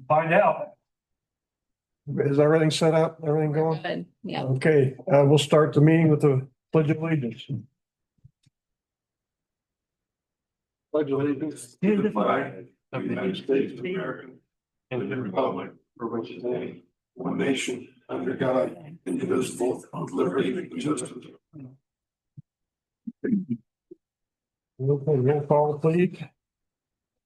Find out. Is everything set up? Everything going? Good. Yeah. Okay, we'll start the meeting with the pledge of allegiance. Pledge of allegiance To the flag of the United States of America and to the republic for which it stands, one nation, under God, indivisible, with liberty and justice. Roll call, please.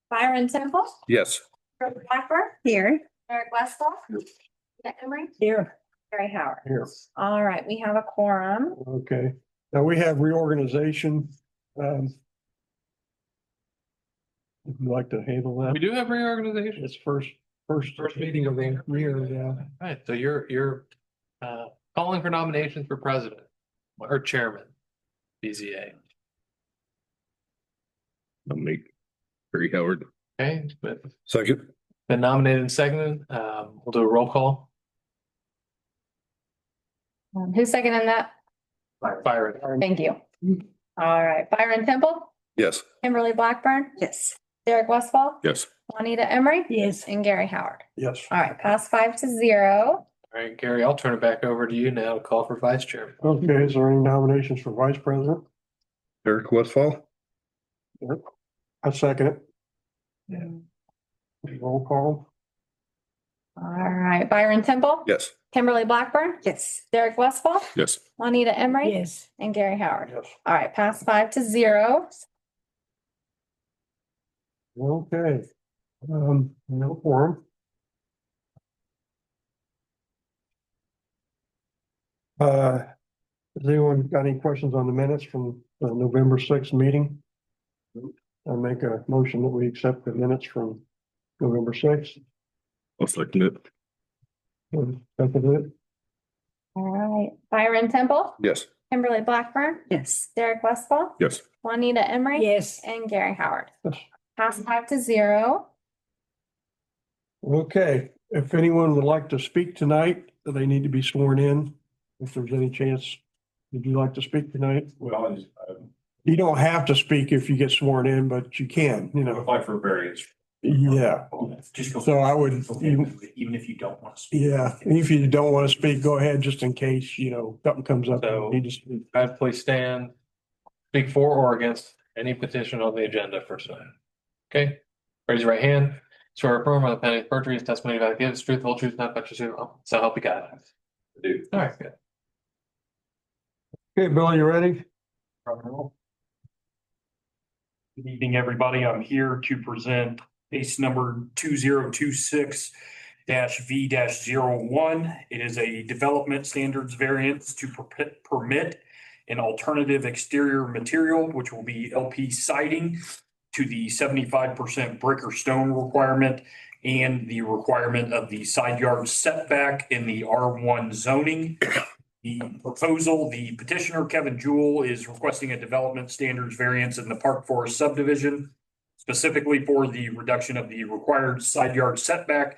Byron Temple, Yes. Brooke Blackburn, Here. Eric Westfall, Tina Emery, Here. Gary Howard. Here. All right, we have a quorum. Okay, now we have reorganization. Would you like to handle that? We do have reorganization. It's first meeting of the year, yeah. Right, so you're calling for nominations for president or chairman, BZA. I'll make Gary Howard. Okay, but Second. been nominated and seconded. We'll do a roll call. Who's seconding that? Byron. Thank you. All right, Byron Temple, Yes. Kimberly Blackburn, Yes. Derek Westfall, Yes. Juanita Emery, Yes. and Gary Howard. Yes. All right, pass 5-0. All right, Gary, I'll turn it back over to you now to call for vice chairman. Okay, is there any nominations for vice president? Eric Westfall. I second it. Roll call. All right, Byron Temple, Yes. Kimberly Blackburn, Yes. Derek Westfall, Yes. Juanita Emery, Yes. and Gary Howard. Yes. All right, pass 5-0. Okay. No quorum. Has anyone got any questions on the minutes from the November 6th meeting? I make a motion that we accept the minutes from November 6th. I'll second it. Second it. All right, Byron Temple, Yes. Kimberly Blackburn, Yes. Derek Westfall, Yes. Juanita Emery, Yes. and Gary Howard. Yes. Pass 5-0. Okay, if anyone would like to speak tonight, they need to be sworn in. If there's any chance, would you like to speak tonight? Well, You don't have to speak if you get sworn in, but you can, you know. apply for variance. Yeah, Just go. so I would, Even if you don't want to speak. yeah, if you don't want to speak, go ahead, just in case, you know, something comes up. So- You need to speak. Guys, please stand, speak for or against any petition on the agenda for tonight. Okay, raise your right hand. Swear or affirm by the penalty of perjury is testimony about the gives truth, whole truth, not but your truth. So help you God. Do. All right, good. Okay, Bill, you ready? Good evening, everybody. I'm here to present case number 2026 V-01. It is a development standards variance to permit an alternative exterior material, which will be LP siding, to the 75% brick or stone requirement and the requirement of the side yard setback in the R1 zoning. The proposal, the petitioner, Kevin Jewell, is requesting a development standards variance in the Park Forest subdivision, specifically for the reduction of the required side yard setback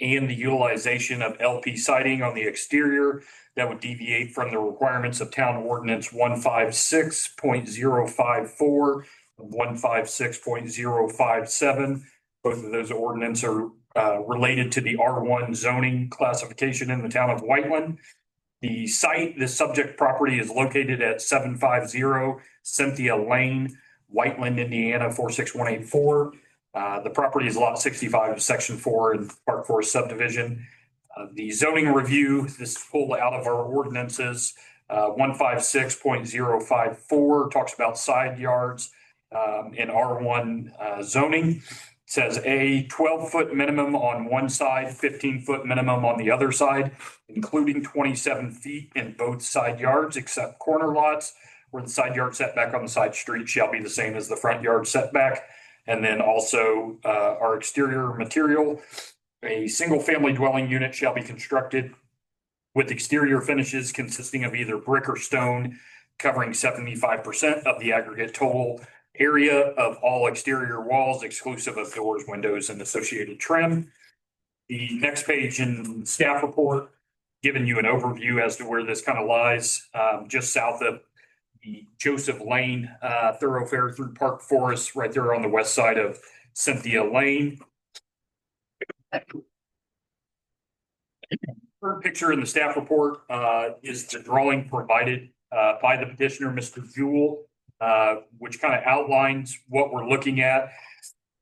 and the utilization of LP siding on the exterior that would deviate from the requirements of Town Ordinance 156.054, 156.057. Both of those ordinances are related to the R1 zoning classification in the town of Whiteland. The site, the subject property is located at 750 Cynthia Lane, Whiteland, Indiana, 46184. The property is lot 65, section 4 in Park Forest subdivision. The zoning review, this is pulled out of our ordinances. 156.054 talks about side yards in R1 zoning. Says a 12-foot minimum on one side, 15-foot minimum on the other side, including 27 feet in both side yards except corner lots, where the side yard setback on the side street shall be the same as the front yard setback. And then also our exterior material, a single-family dwelling unit shall be constructed with exterior finishes consisting of either brick or stone, covering 75% of the aggregate total area of all exterior walls, exclusive of doors, windows, and associated trim. The next page in staff report, giving you an overview as to where this kind of lies, just south of the Joseph Lane thoroughfare through Park Forest, right there on the west side of Cynthia Lane. Third picture in the staff report is the drawing provided by the petitioner, Mr. Jewell, which kind of outlines what we're looking at.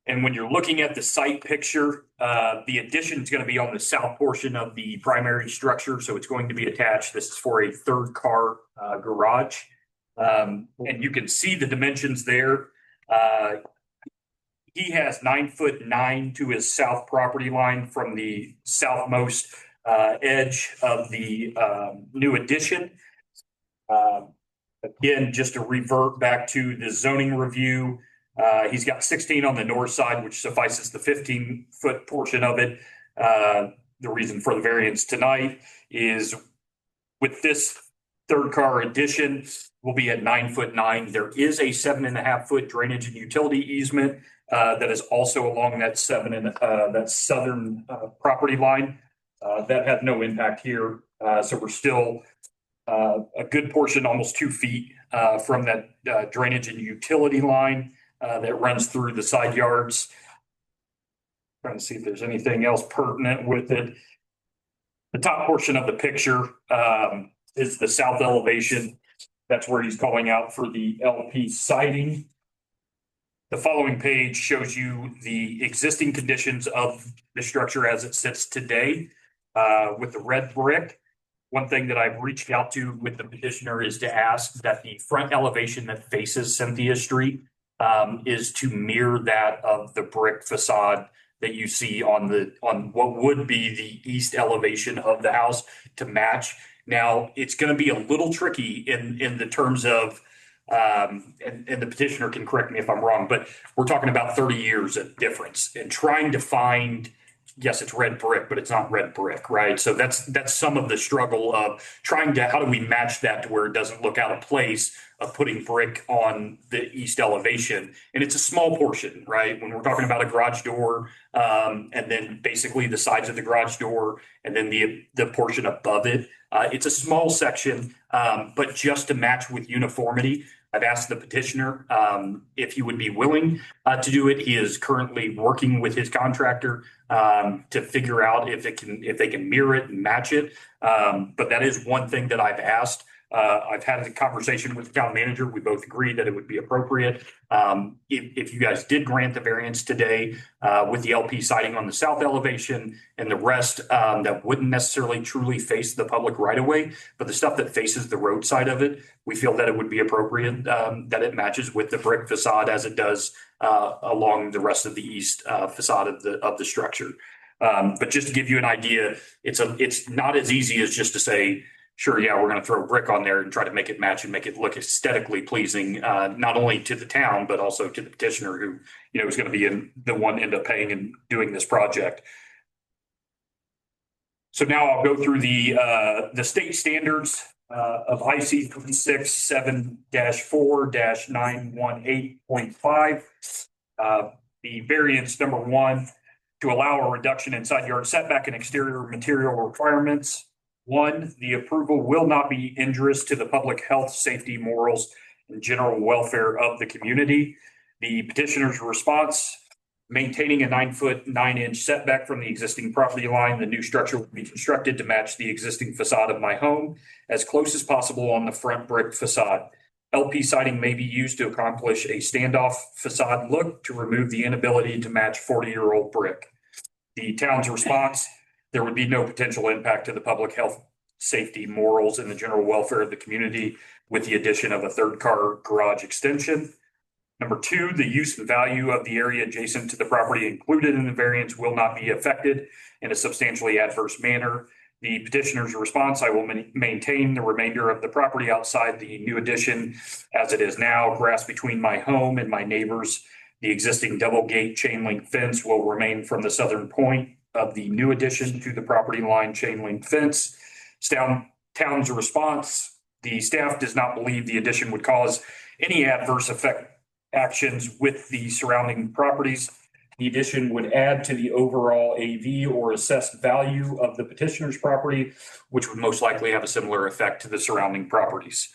And when you're looking at the site picture, the addition is going to be on the south portion of the primary structure, so it's going to be attached. This is for a third car garage. And you can see the dimensions there. He has 9'9" to his south property line from the southmost edge of the new addition. Again, just to revert back to the zoning review, he's got 16 on the north side, which suffices the 15-foot portion of it. The reason for the variance tonight is with this third car addition, we'll be at 9'9". There is a 7.5-foot drainage and utility easement that is also along that southern property line. That had no impact here. So we're still a good portion, almost 2 feet from that drainage and utility line that runs through the side yards. Trying to see if there's anything else pertinent with it. The top portion of the picture is the south elevation. That's where he's calling out for the LP siding. The following page shows you the existing conditions of the structure as it sits today with the red brick. One thing that I've reached out to with the petitioner is to ask that the front elevation that faces Cynthia Street is to mirror that of the brick facade that you see on what would be the east elevation of the house to match. Now, it's going to be a little tricky in the terms of, and the petitioner can correct me if I'm wrong, but we're talking about 30 years of difference and trying to find, yes, it's red brick, but it's not red brick, right? So that's some of the struggle of trying to, how do we match that to where it doesn't look out of place of putting brick on the east elevation? And it's a small portion, right? When we're talking about a garage door, and then basically the sides of the garage door, and then the portion above it, it's a small section, but just to match with uniformity, I've asked the petitioner if he would be willing to do it. He is currently working with his contractor to figure out if they can mirror it and match it. But that is one thing that I've asked. I've had a conversation with the town manager. We both agreed that it would be appropriate. If you guys did grant the variance today with the LP siding on the south elevation and the rest that wouldn't necessarily truly face the public right of way, but the stuff that faces the road side of it, we feel that it would be appropriate that it matches with the brick facade as it does along the rest of the east facade of the structure. But just to give you an idea, it's not as easy as just to say, sure, yeah, we're going to throw brick on there and try to make it match and make it look aesthetically pleasing, not only to the town, but also to the petitioner who, is going to be the one end up paying and doing this project. So now I'll go through the state standards of IC 367-4-918.5. The variance number 1, to allow a reduction in side yard setback and exterior material requirements. 1, the approval will not be injurious to the public health, safety, morals, and general welfare of the community. The petitioner's response, maintaining a 9'9" setback from the existing property line. The new structure will be constructed to match the existing facade of my home as close as possible on the front brick facade. LP siding may be used to accomplish a standoff facade look to remove the inability to match 40-year-old brick. The town's response, there would be no potential impact to the public health, safety, morals, and the general welfare of the community with the addition of a third-car garage extension. Number 2, the use and value of the area adjacent to the property included in the variance will not be affected in a substantially adverse manner. The petitioner's response, I will maintain the remainder of the property outside the new addition as it is now, grass between my home and my neighbors. The existing double gate chain link fence will remain from the southern point of the new addition to the property line chain link fence. Town's response, the staff does not believe the addition would cause any adverse actions with the surrounding properties. The addition would add to the overall AV or assessed value of the petitioner's property, which would most likely have a similar effect to the surrounding properties.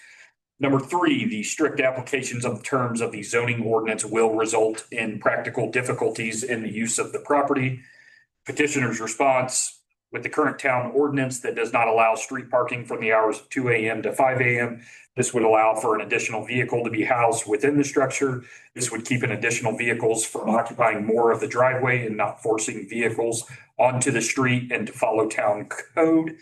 Number 3, the strict applications of the terms of the zoning ordinance will result in practical difficulties in the use of the property. petitioner's response: with the current town ordinance that does not allow street parking from the hours of 2 a.m. to 5 a.m., this would allow for an additional vehicle to be housed within the structure. This would keep an additional vehicles from occupying more of the driveway and not forcing vehicles onto the street and to follow town code.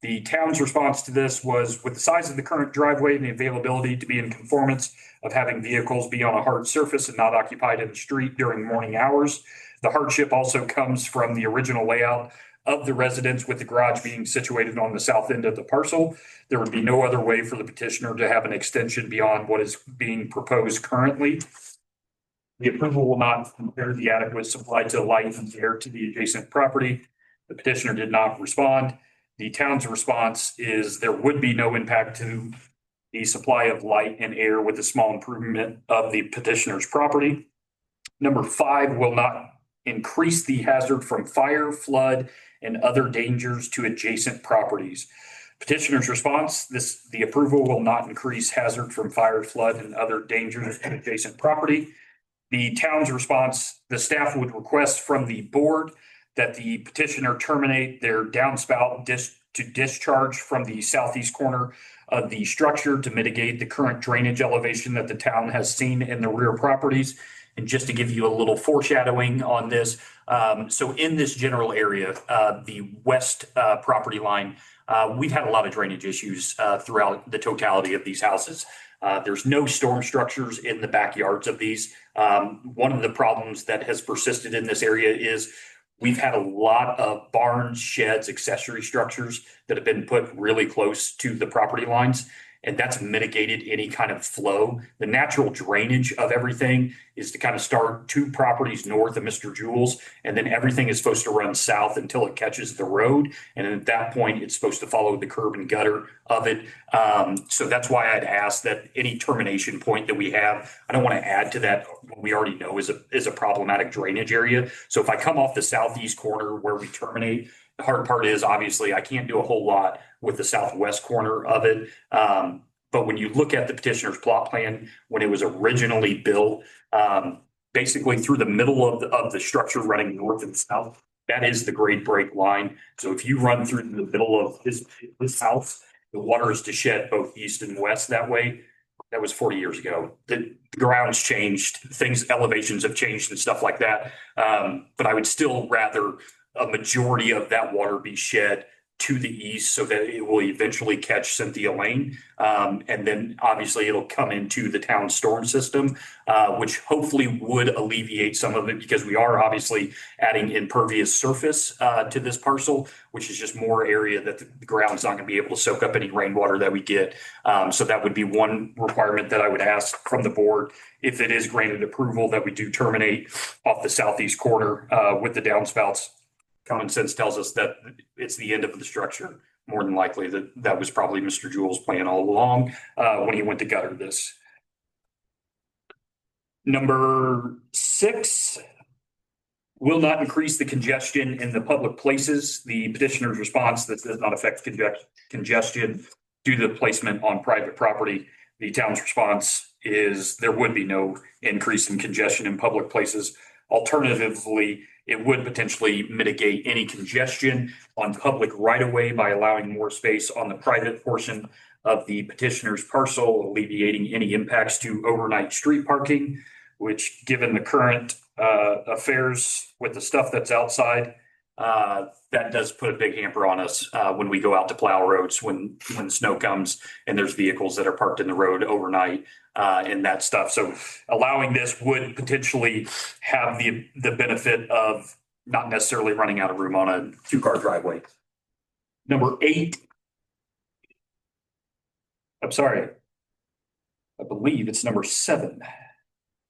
The town's response to this was, with the size of the current driveway and the availability to be in conformance of having vehicles be on a hard surface and not occupied in the street during morning hours. The hardship also comes from the original layout of the residence, with the garage being situated on the south end of the parcel. There would be no other way for the petitioner to have an extension beyond what is being proposed currently. The approval will not impair the adequate supply to light and air to the adjacent property. The petitioner did not respond. The town's response is there would be no impact to the supply of light and air with a small improvement of the petitioner's property. Number 5, will not increase the hazard from fire, flood, and other dangers to adjacent properties. Petitioner's response: the approval will not increase hazard from fire, flood, and other dangers to adjacent property. The town's response: the staff would request from the board that the petitioner terminate their downspout to discharge from the southeast corner of the structure to mitigate the current drainage elevation that the town has seen in the rear properties. And just to give you a little foreshadowing on this, so in this general area, the west property line, we've had a lot of drainage issues throughout the totality of these houses. There's no storm structures in the backyards of these. One of the problems that has persisted in this area is we've had a lot of barns, sheds, accessory structures that have been put really close to the property lines, and that's mitigated any kind of flow. The natural drainage of everything is to kind of start 2 properties north of Mr. Jules, and then everything is supposed to run south until it catches the road. And at that point, it's supposed to follow the curb and gutter of it. So that's why I'd ask that any termination point that we have, I don't want to add to that what we already know is a problematic drainage area. So if I come off the southeast corner where we terminate, the hard part is obviously I can't do a whole lot with the southwest corner of it. But when you look at the petitioner's plot plan, when it was originally built, basically through the middle of the structure running north and south, that is the grade break line. So if you run through the middle of his house, the water is to shed both east and west that way. That was 40 years ago. The ground's changed, elevations have changed and stuff like that. But I would still rather a majority of that water be shed to the east so that it will eventually catch Cynthia Lane. And then obviously it'll come into the town storm system, which hopefully would alleviate some of it, because we are obviously adding impervious surface to this parcel, which is just more area that the ground's not going to be able to soak up any rainwater that we get. So that would be one requirement that I would ask from the board, if it is granted approval, that we do terminate off the southeast corner with the downspouts. Common sense tells us that it's the end of the structure. More than likely that was probably Mr. Jules' plan all along when he went to gutter this. Number 6, will not increase the congestion in the public places. The petitioner's response: that does not affect congestion due to the placement on private property. The town's response is there would be no increase in congestion in public places. Alternatively, it would potentially mitigate any congestion on public right-of-way by allowing more space on the private portion of the petitioner's parcel, alleviating any impacts to overnight street parking, which, given the current affairs with the stuff that's outside, that does put a big hamper on us when we go out to plow roads, when snow comes and there's vehicles that are parked in the road overnight and that stuff. So allowing this would potentially have the benefit of not necessarily running out of room on a 2-car driveway. Number 8. I'm sorry. I believe it's number 7.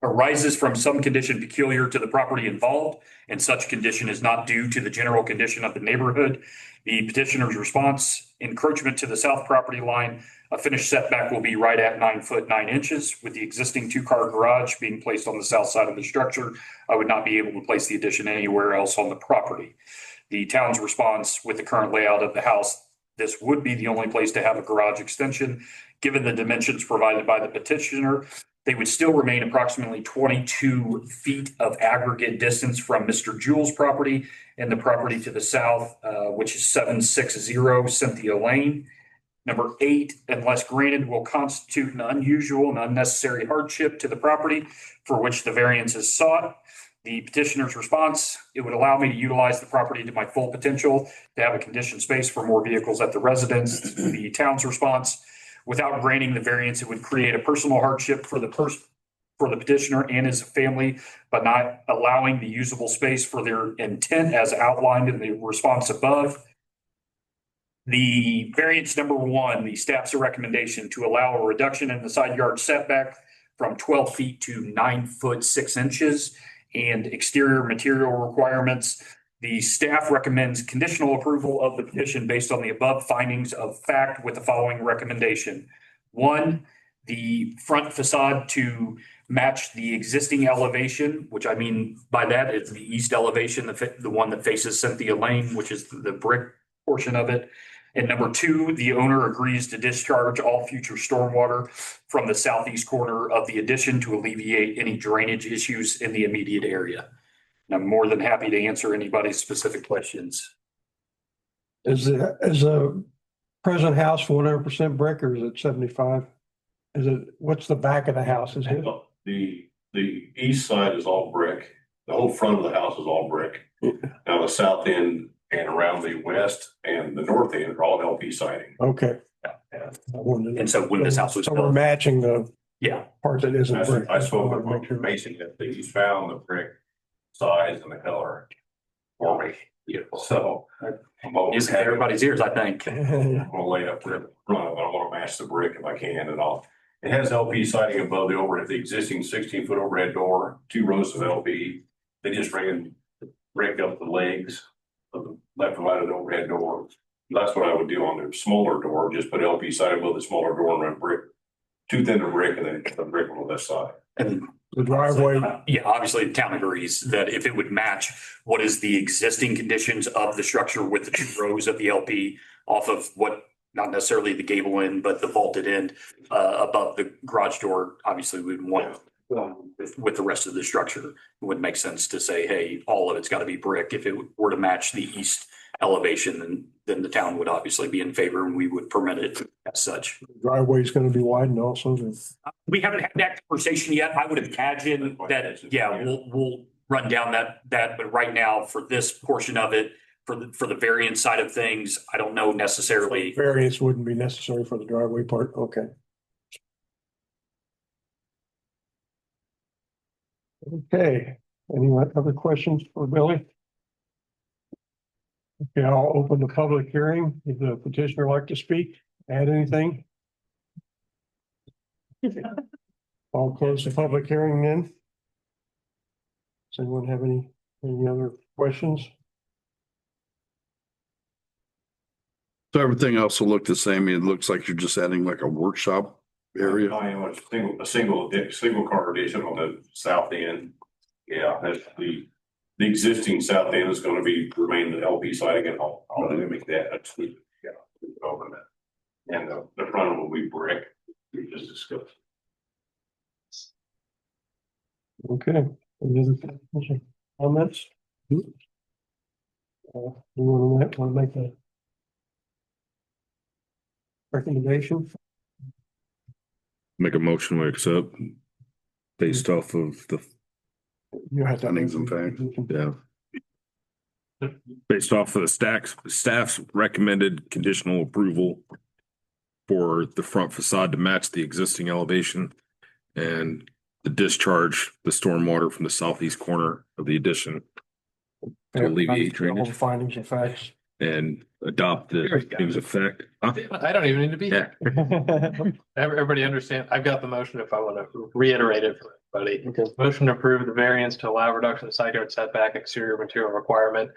Arises from some condition peculiar to the property involved, and such condition is not due to the general condition of the neighborhood. The petitioner's response: encroachment to the south property line. A finished setback will be right at 9 foot 9 inches. With the existing 2-car garage being placed on the south side of the structure, I would not be able to place the addition anywhere else on the property. The town's response: with the current layout of the house, this would be the only place to have a garage extension. Given the dimensions provided by the petitioner, They would still remain approximately 22 feet of aggregate distance from Mr. Jewell's property and the property to the south, which is 760 Cynthia Lane. Number 8, unless granted, will constitute an unusual and unnecessary hardship to the property for which the variance is sought. The petitioner's response: it would allow me to utilize the property to my full potential, to have a conditioned space for more vehicles at the residence. The town's response: without granting the variance, it would create a personal hardship for the petitioner and his family, but not allowing the usable space for their intent as outlined in the response above. The variance number 1, the staff's recommendation to allow a reduction in the side yard setback from 12 feet to 9 foot 6 inches and exterior material requirements. The staff recommends conditional approval of the petition based on the above findings of fact with the following recommendation. 1, the front facade to match the existing elevation, which I mean by that is the east elevation, the one that faces Cynthia Lane, which is the brick portion of it. And number 2, the owner agrees to discharge all future stormwater from the southeast corner of the addition to alleviate any drainage issues in the immediate area. And I'm more than happy to answer anybody's specific questions. Is the present house 100% brick or is it 75? What's the back of the house? Is it? The east side is all brick. The whole front of the house is all brick. Now the south end and around the west and the north end are all LP siding. Okay. And so when this house was So we're built, matching the yeah, part that isn't brick. I spoke with Make sure. Mason that he's found the brick size and the color for me. So I'm always is everybody's ears, I think. gonna lay up to the front, but I want to match the brick if I can and all. It has LP siding above the overhead, the existing 16-foot overhead door, 2 rows of LP. They just break up the legs of the left and right of the overhead door. That's what I would do on the smaller door, just put LP siding above the smaller door and run brick, too thin of brick, and then the brick on the left side. And The driveway, yeah, obviously the town agrees that if it would match what is the existing conditions of the structure with the 2 rows of the LP off of what, not necessarily the gable end, but the vaulted end above the garage door, obviously we'd want with the rest of the structure, it would make sense to say, hey, all of it's got to be brick. If it were to match the east elevation, then the town would obviously be in favor and we would permit it as such. driveway is going to be widened also. We haven't had that conversation yet. I would imagine that, yeah, we'll run down that, but right now for this portion of it, for the variance side of things, I don't know necessarily. Variance wouldn't be necessary for the driveway part. Okay. Okay. Any other questions for Billy? Okay, I'll open the public hearing. If the petitioner like to speak, add anything? I'll close the public hearing then. Does anyone have any other questions? So everything else will look the same. It looks like you're just adding like a workshop area. I am a single car addition on the south end. Yeah, that's the existing south end is gonna remain the LP siding and I'll mimic that. Yeah. Over that. And the front will be brick. We just discussed. Okay. Any other comments? You want to make a recommendation? Make a motion to accept based off of the, You have to. Findings and facts. Yeah. Based off of the staff's recommended conditional approval for the front facade to match the existing elevation and the discharge, the stormwater from the southeast corner of the addition to alleviate All drainage the findings and facts. and adopt the things effect. Huh? I don't even need to be Yeah. here. Everybody understand? I've got the motion if I want to reiterate it for everybody. Okay. Motion to approve the variance to allow reduction of side yard setback exterior material requirement.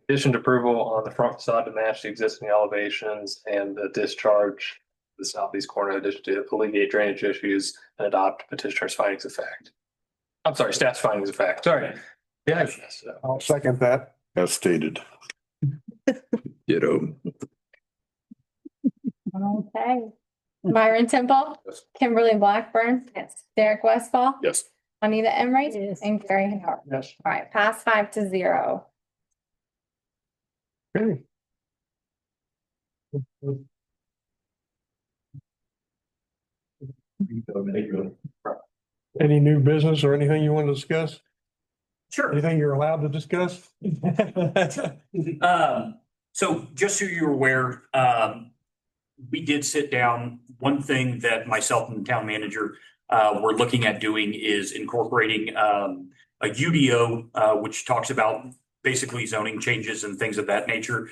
Conditioned approval on the front facade to match the existing elevations and the discharge the southeast corner addition to alleviate drainage issues and adopt petitioner's findings of fact. I'm sorry, staff's findings of fact. Sorry. Yeah. I'll second that. As stated. Ditto. Okay. Byron Temple. Yes. Kimberly Blackburn. Yes. Derek Westfall. Yes. Juanita Emery. And Gary Howard. Yes. All right, pass 5-0. Okay. Any new business or anything you want to discuss? Sure. Anything you're allowed to discuss? So just so you're aware, we did sit down. One thing that myself and the town manager were looking at doing is incorporating a UDO, which talks about basically zoning changes and things of that nature.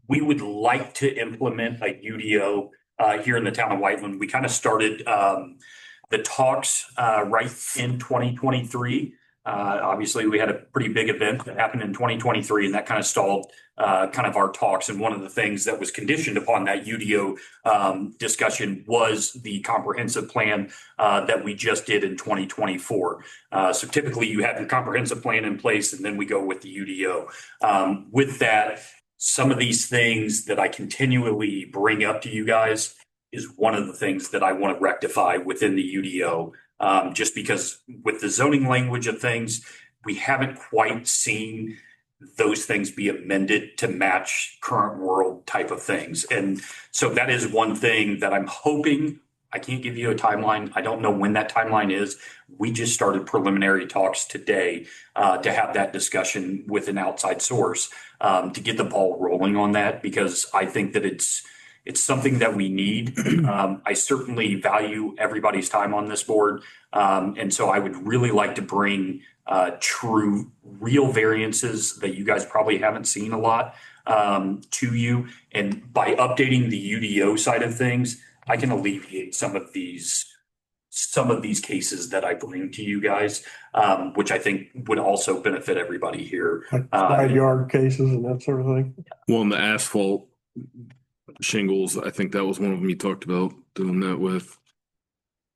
We would like to implement a UDO here in the town of Whiteland. We kind of started the talks right in 2023. Obviously, we had a pretty big event that happened in 2023, and that kind of stalled kind of our talks. And one of the things that was conditioned upon that UDO discussion was the comprehensive plan that we just did in 2024. So typically, you have your comprehensive plan in place, and then we go with the UDO. With that, some of these things that I continually bring up to you guys is one of the things that I want to rectify within the UDO. Just because with the zoning language of things, we haven't quite seen those things be amended to match current world type of things. And so that is one thing that I'm hoping. I can't give you a timeline. I don't know when that timeline is. We just started preliminary talks today to have that discussion with an outside source to get the ball rolling on that, because I think that it's something that we need. I certainly value everybody's time on this board. And so I would really like to bring true, real variances that you guys probably haven't seen a lot to you. And by updating the UDO side of things, I can alleviate some of these cases that I bring to you guys, which I think would also benefit everybody here. Like side yard cases and that sort of thing. Well, and the asphalt shingles, I think that was one of them you talked about doing that with.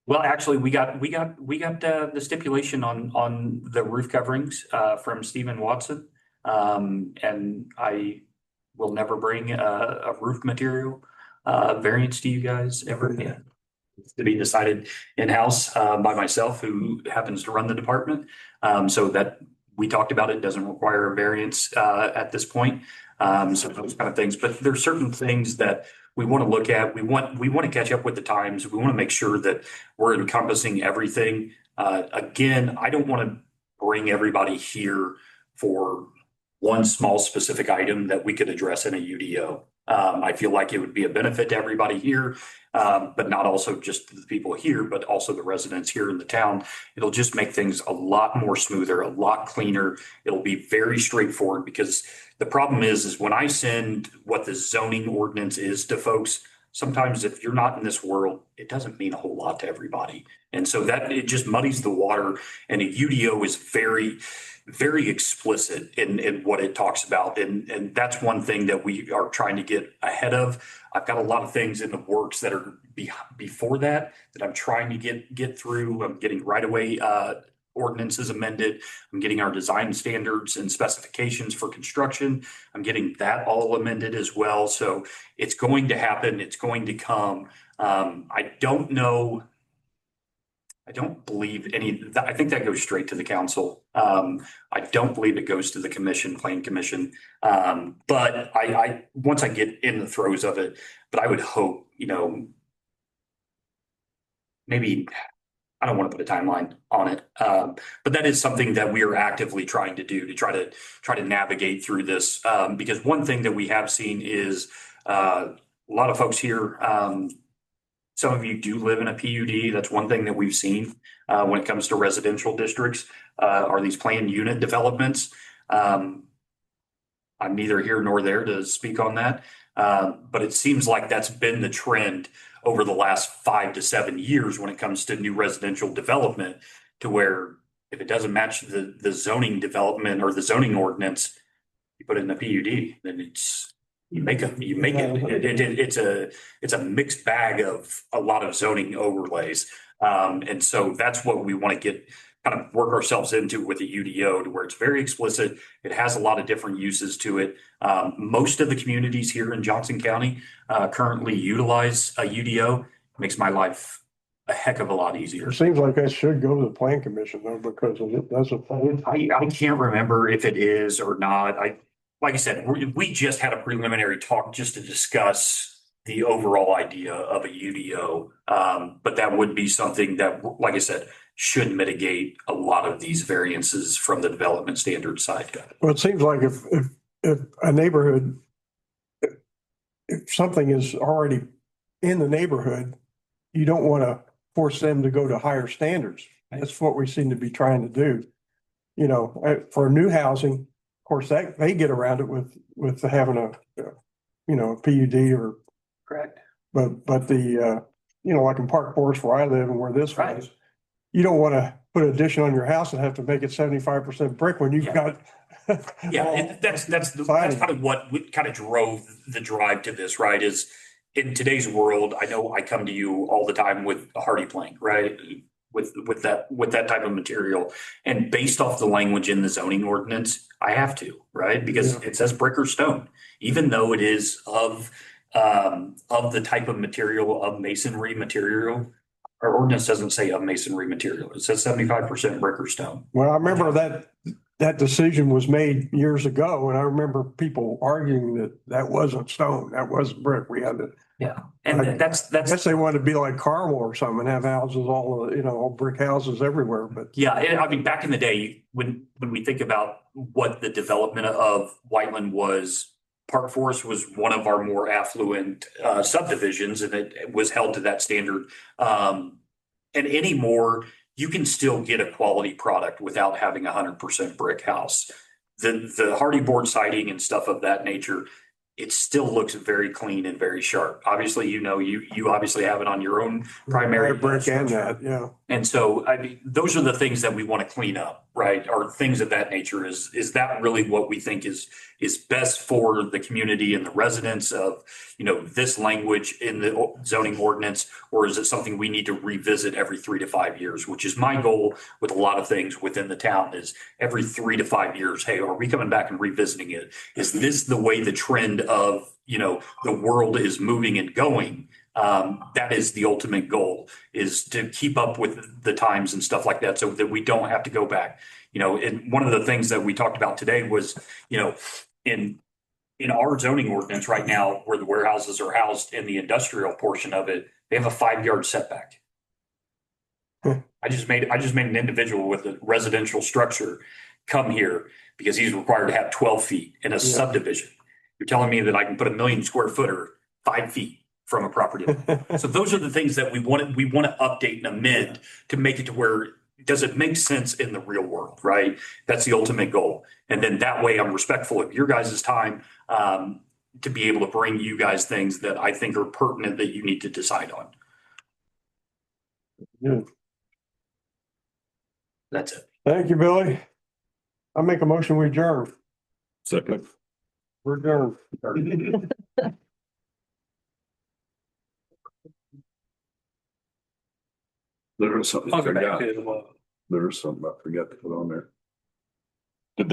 Well, actually, we got the stipulation on the roof coverings from Stephen Watson. And I will never bring a roof material variance to you guys ever again. It's to be decided in-house by myself, who happens to run the department. So that we talked about, it doesn't require a variance at this point. So those kind of things, but there's certain things that we want to look at. We want to catch up with the times. We want to make sure that we're encompassing everything. Again, I don't want to bring everybody here for one small specific item that we could address in a UDO. I feel like it would be a benefit to everybody here, but not also just the people here, but also the residents here in the town. It'll just make things a lot more smoother, a lot cleaner. It'll be very straightforward, because the problem is when I send what the zoning ordinance is to folks, sometimes if you're not in this world, it doesn't mean a whole lot to everybody. And so that it just muddies the water, and a UDO is very, very explicit in what it talks about. And that's one thing that we are trying to get ahead of. I've got a lot of things in the works that are before that I'm trying to get through. I'm getting right away ordinances amended. I'm getting our design standards and specifications for construction. I'm getting that all amended as well. So it's going to happen. It's going to come. I don't know. I don't believe I think that goes straight to the council. I don't believe it goes to the plan commission. But I once I get in the throes of it, but I would hope, maybe, I don't want to put a timeline on it. But that is something that we are actively trying to do to try to navigate through this. Because one thing that we have seen is a lot of folks here, some of you do live in a PUD. That's one thing that we've seen when it comes to residential districts, are these planned unit developments. I'm neither here nor there to speak on that. But it seems like that's been the trend over the last 5 to 7 years when it comes to new residential development, to where if it doesn't match the zoning development or the zoning ordinance, you put it in the PUD, then you make it. It's a mixed bag of a lot of zoning overlays. And so that's what we want to kind of work ourselves into with a UDO to where it's very explicit. It has a lot of different uses to it. Most of the communities here in Johnson County currently utilize a UDO. Makes my life a heck of a lot easier. It seems like that should go to the plan commission though, because that's a. I can't remember if it is or not. Like I said, we just had a preliminary talk just to discuss the overall idea of a UDO. But that would be something that, like I said, should mitigate a lot of these variances from the development standard side. Well, it seems like if a neighborhood, if something is already in the neighborhood, you don't want to force them to go to higher standards. That's what we seem to be trying to do. You know, for new housing, of course, that they get around it with having a, you know, a PUD or. Correct. But the, you know, like in Park Forest where I live and where this Right. was, you don't want to put an addition on your house and have to make it 75% brick when you've Yeah. got. Yeah, and that's kind of what kind of drove the drive to this, right? Is in today's world, I know I come to you all the time with a hardy plank, right? With that type of material. And based off the language in the zoning ordinance, I have to, right? Because it says brick or stone, even though it is of the type of material of masonry material. Our ordinance doesn't say of masonry material. It says 75% brick or stone. Well, I remember that decision was made years ago, and I remember people arguing that wasn't stone, that wasn't brick. We had to, And that's I guess they wanted to be like Carmel or something and have houses all, you know, all brick houses everywhere, but. yeah. I mean, back in the day, when we think about what the development of Whiteland was, Park Forest was one of our more affluent subdivisions, and it was held to that standard. And anymore, you can still get a quality product without having 100% brick house. The hardy board siding and stuff of that nature, it still looks very clean and very sharp. Obviously, you know, you obviously have it on your own primary Brick and structure. that, yeah. And so, I mean, those are the things that we want to clean up, right? Or things of that nature. Is that really what we think is best for the community and the residents of, you know, this language in the zoning ordinance? Or is it something we need to revisit every 3 to 5 years, which is my goal with a lot of things within the town is every 3 to 5 years. Hey, are we coming back and revisiting it? Is this the way the trend of, you know, the world is moving and going? That is the ultimate goal, is to keep up with the times and stuff like that so that we don't have to go back. You know, and one of the things that we talked about today was, you know, in our zoning ordinance right now, where the warehouses are housed in the industrial portion of it, they have a 5-yard setback. I just made an individual with a residential structure come here because he's required to have 12 feet in a subdivision. You're telling me that I can put a 1,000,000 square footer 5 feet from a property line. So those are the things that we want to update and amend to make it to where, does it make sense in the real world, right? That's the ultimate goal. And then that way I'm respectful of your guys' time to be able to bring you guys things that I think are pertinent that you need to decide on. Good. That's it. Thank you, Billy. I make a motion, we adjourn. Second. We're adjourned. There was something I I'll get back forgot. to you tomorrow. There was something I forgot to put on there.